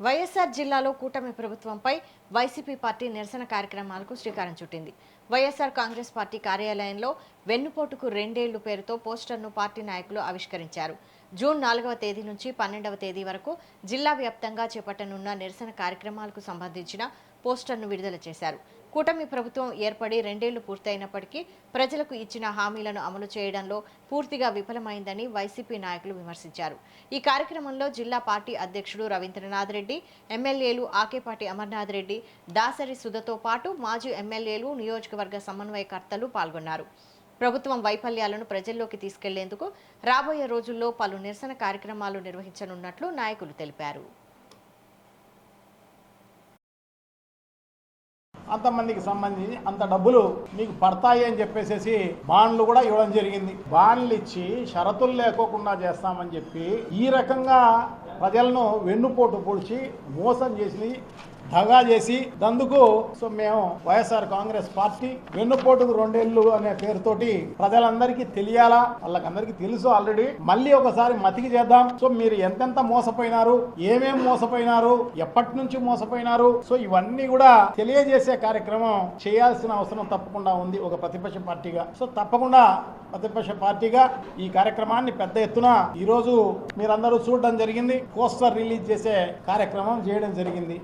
వైఎస్ఆర్ జిల్లాలో కూటమి ప్రభుత్వంపై వైసీపీ పార్టీ నిరసన కార్యక్రమాలకు శ్రీకారం చుట్టింది. వైఎస్ఆర్ కాంగ్రెస్ పార్టీ కార్యాలయంలో వెన్నుపోటుకు 2 ఏళ్లు పేరుతో పోస్టర్ను పార్టీ నాయకులు ఆవిష్కరించారు. జూన్ 4వ తేదీ నుంచి 12వ తేదీ వరకు జిల్లా వ్యాప్తంగా చేపట్టనున్న నిరసన కార్యక్రమాలకు సంబంధించిన పోస్టర్ను విడుదల చేశారు. కూటమి ప్రభుత్వం ఏర్పడి 2 ఏళ్లు పూర్తయినప్పటికీ ప్రజలకు ఇచ్చిన హామీలను అమలు చేయడంలో పూర్తిగా విఫలమైందని వైసీపీ నాయకులు విమర్శించారు. ఈ కార్యక్రమంలో జిల్లా పార్టీ అధ్యక్షుడు రవీంద్రనాథ్ రెడ్డి, ఎమ్మెల్యేలు ఆకేపాటి అమర్నాథ్ రెడ్డి, దాసరి సుధతో పాటు మాజీ ఎమ్మెల్యేలు, నియోజకవర్గ సమన్వయకర్తలు పాల్గొన్నారు. ప్రభుత్వం వైఫల్యాలను ప్రజల్లోకి తీసుకెళ్లేందుకు రాబోయే రోజుల్లో పలు నిరసన కార్యక్రమాలు నిర్వహించనున్నట్లు నాయకులు తెలిపారు. అంతమందికి సంబంధించి అంత డబ్బులు మీకు పడతాయి అని చెప్పేసి బాండ్లు కూడా ఇవ్వడం జరిగింది. బాండ్లు ఇచ్చి షరతులు లేకోకుండా చేస్తామని చెప్పి ఈ రకంగా ప్రజలను వెన్నుపోటు పొడిచి మోసం చేసి దగా చేసి దందుకు మేము వైఎస్ఆర్ కాంగ్రెస్ పార్టీ వెన్నుపోటుకు 2 ఏళ్లు అనే పేరుతోటి ప్రజలందరికీ తెలియాలా, వాళ్ళకందరికీ తెలుసు ఆల్రెడీ. మళ్ళీ ఒకసారి మతికి చేద్దాం. మీరు ఎంతెంత మోసపోయినారు, ఏమేం మోసపోయినారు, ఎప్పటి నుంచి మోసపోయినారు, ఇవన్నీ కూడా తెలియజేసే కార్యక్రమం చేయాల్సిన అవసరం తప్పకుండా ఉంది ఒక ప్రతిపక్ష పార్టీగా. తప్పకుండా ప్రతిపక్ష పార్టీగా ఈ కార్యక్రమాన్ని పెద్ద ఎత్తున ఈరోజు మీరందరూ చూడడం జరిగింది. పోస్టర్ రిలీజ్ చేసే కార్యక్రమం చేయడం జరిగింది.